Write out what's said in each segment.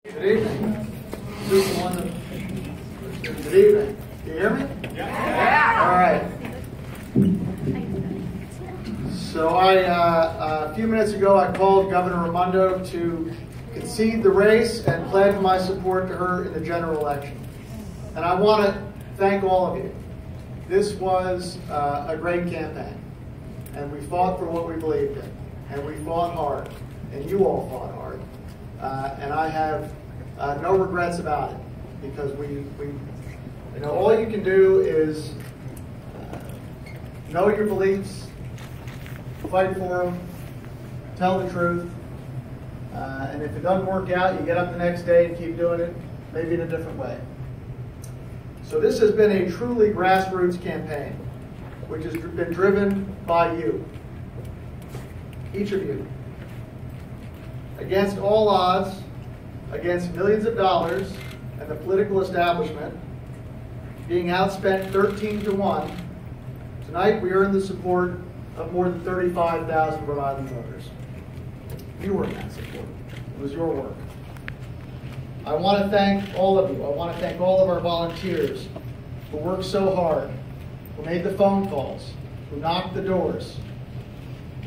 Good evening. This is the one that... Good evening. Can you hear me? Yeah. All right. So a few minutes ago, I called Governor Raimondo to concede the race and pledge my support to her in the general election. And I want to thank all of you. This was a great campaign. And we fought for what we believed in. And we fought hard. And you all fought hard. And I have no regrets about it, because all you can do is know your beliefs, fight for them, tell the truth, and if it doesn't work out, you get up the next day and keep doing it, maybe in a different way. So this has been a truly grassroots campaign, which has been driven by you, each of you, against all odds, against millions of dollars and the political establishment, being outspent 13-1. Tonight we earned the support of more than 35,000 Rhode Island voters. You were in that support. It was your work. I want to thank all of you. I want to thank all of our volunteers who worked so hard, who made the phone calls, who knocked the doors.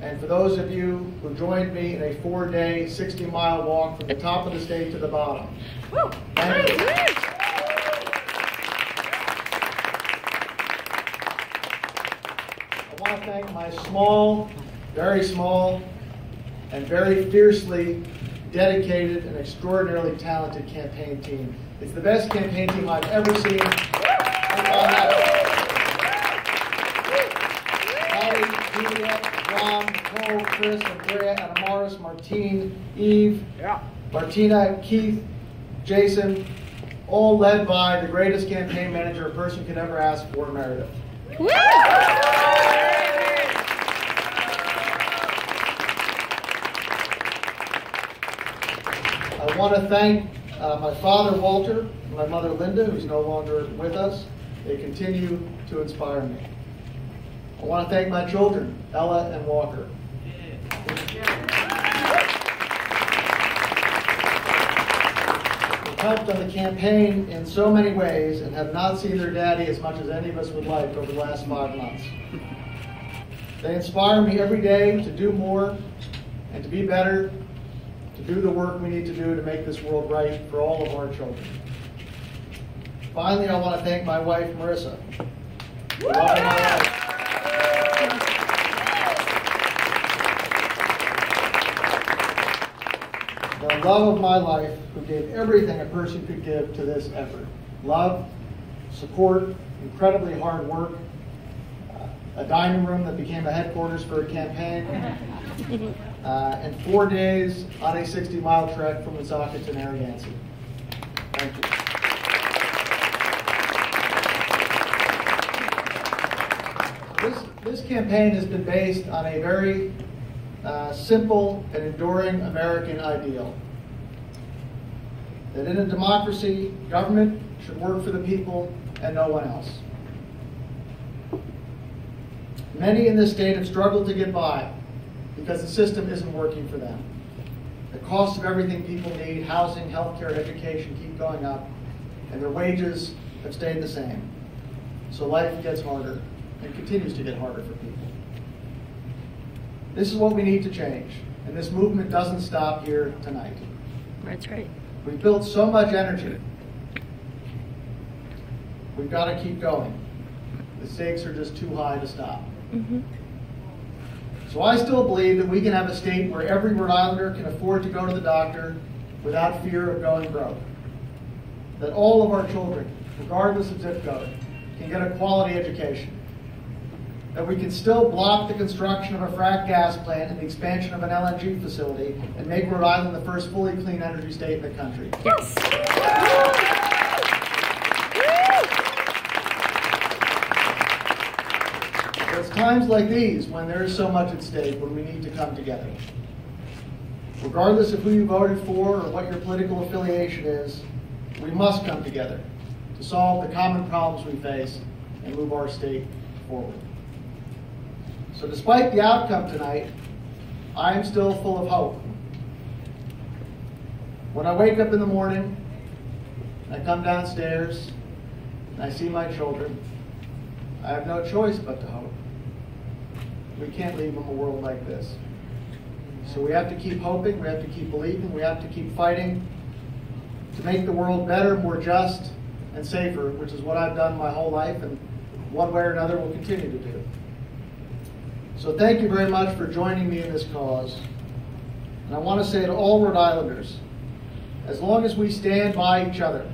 And for those of you who joined me in a 4-day, 60-mile walk from the top of the state to the bottom. Thank you. I want to thank my small, very small, and very fiercely dedicated and extraordinarily talented campaign team. It's the best campaign team I've ever seen. Ron, Cole, Chris, Andrea, Anamaris, Martine, Eve, Martina, Keith, Jason, all led by the greatest campaign manager a person could ever ask for, Meredith. I want to thank my father, Walter, and my mother, Linda, who's no longer with us. They continue to inspire me. I want to thank my children, Ella and Walker. They've helped on the campaign in so many ways and have not seen their daddy as much as any of us would like over the last 5 months. They inspire me every day to do more and to be better, to do the work we need to do to make this world right for all of our children. Finally, I want to thank my wife, Marissa. The love of my life. The love of my life, who gave everything a person could give to this effort. Love, support, incredibly hard work, a dining room that became a headquarters for a campaign, and 4 days on a 60-mile trek from Woonsocket to Narragansett. Thank you. This campaign has been based on a very simple and enduring American ideal. That in a democracy, government should work for the people and no one else. Many in this state have struggled to get by because the system isn't working for them. The cost of everything people need, housing, healthcare, education, keep going up, and their wages have stayed the same. So life gets harder and continues to get harder for people. This is what we need to change, and this movement doesn't stop here tonight. That's right. We've built so much energy. We've got to keep going. The stakes are just too high to stop. So I still believe that we can have a state where every Rhode Islander can afford to go to the doctor without fear of going broke. That all of our children, regardless of zip code, can get a quality education. That we can still block the construction of a frack gas plant and the expansion of an LNG facility and make Rhode Island the first fully clean energy state in the country. Yes. It's times like these when there is so much at stake when we need to come together. Regardless of who you voted for or what your political affiliation is, we must come together to solve the common problems we face and move our state forward. So despite the outcome tonight, I am still full of hope. When I wake up in the morning, I come downstairs, and I see my children, I have no choice but to hope. We can't leave them a world like this. So we have to keep hoping, we have to keep believing, we have to keep fighting to make the world better, more just, and safer, which is what I've done my whole life, and one way or another will continue to do. So thank you very much for joining me in this cause. And I want to say to all Rhode Islanders, as long as we stand by each other,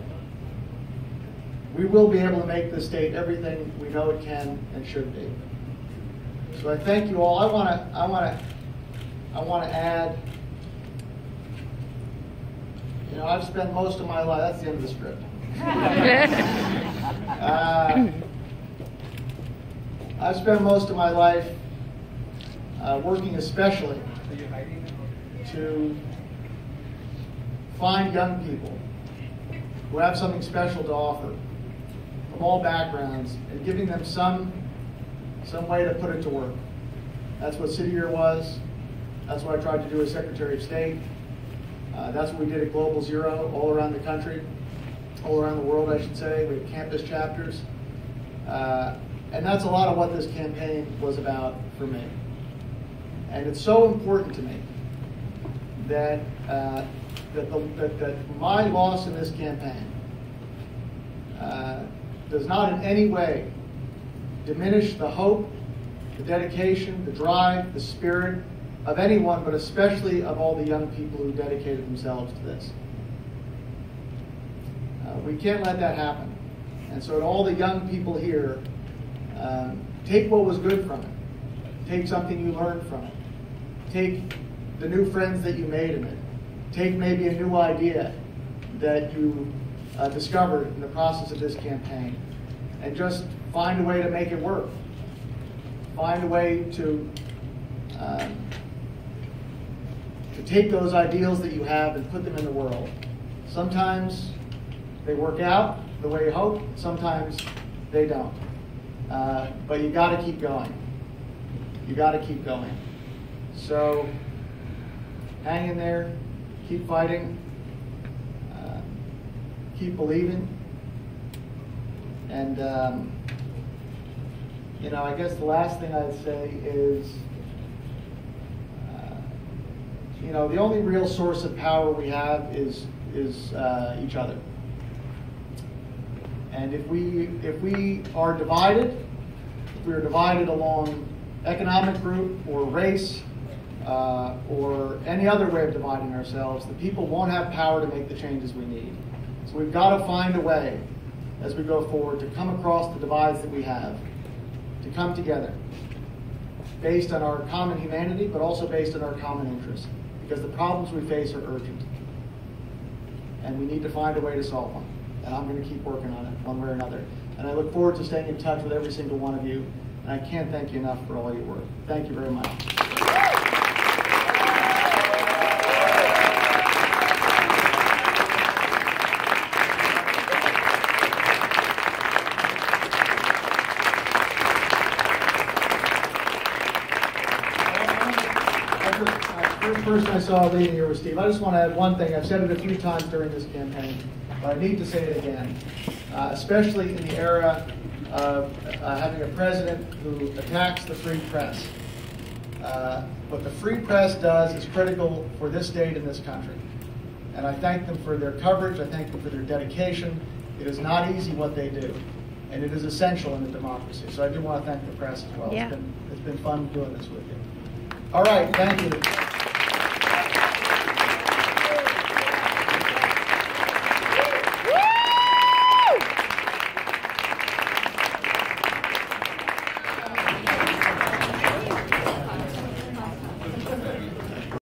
we will be able to make this state everything we know it can and should be. So I thank you all. I want to add, I've spent most of my life, that's the end of the script. I've spent most of my life working especially to find young people who have something special to offer from all backgrounds and giving them some way to put it to work. That's what City Year was. That's what I tried to do as Secretary of State. That's what we did at Global Zero all around the country, all around the world, I should say. We have campus chapters. And that's a lot of what this campaign was about for me. And it's so important to me that that my loss in this campaign does not in any way diminish the hope, the dedication, the drive, the spirit of anyone, but especially of all the young people who dedicated themselves to this. We can't let that happen. And so to all the young people here, take what was good from it. Take something you learned from it. Take the new friends that you made in it. Take maybe a new idea that you discovered in the process of this campaign, and just find a way to make it work. Find a way to take those ideals that you have and put them in the world. Sometimes they work out the way you hope, sometimes they don't. But you got to keep going. You got to keep going. So hang in there, keep fighting, keep believing, and I guess the last thing I'd say is, the only real source of power we have is each other. And if we are divided, if we are divided along economic group or race or any other way of dividing ourselves, the people won't have power to make the changes we need. So we've got to find a way as we go forward to come across the divides that we have, to come together based on our common humanity, but also based on our common interests, because the problems we face are urgent. And we need to find a way to solve them. And I'm going to keep working on it one way or another. And I look forward to staying in touch with every single one of you. And I can't thank you enough for all your work. Thank you very much. First person I saw leading here was Steve. I just want to add one thing. I've said it a few times during this campaign, but I need to say it again, especially in the era of having a president who attacks the free press. What the free press does is critical for this state and this country. And I thank them for their coverage. I thank them for their dedication. It is not easy what they do, and it is essential in a democracy. So I do want to thank the press as well. Yeah. It's been fun doing this with you. All right, thank you.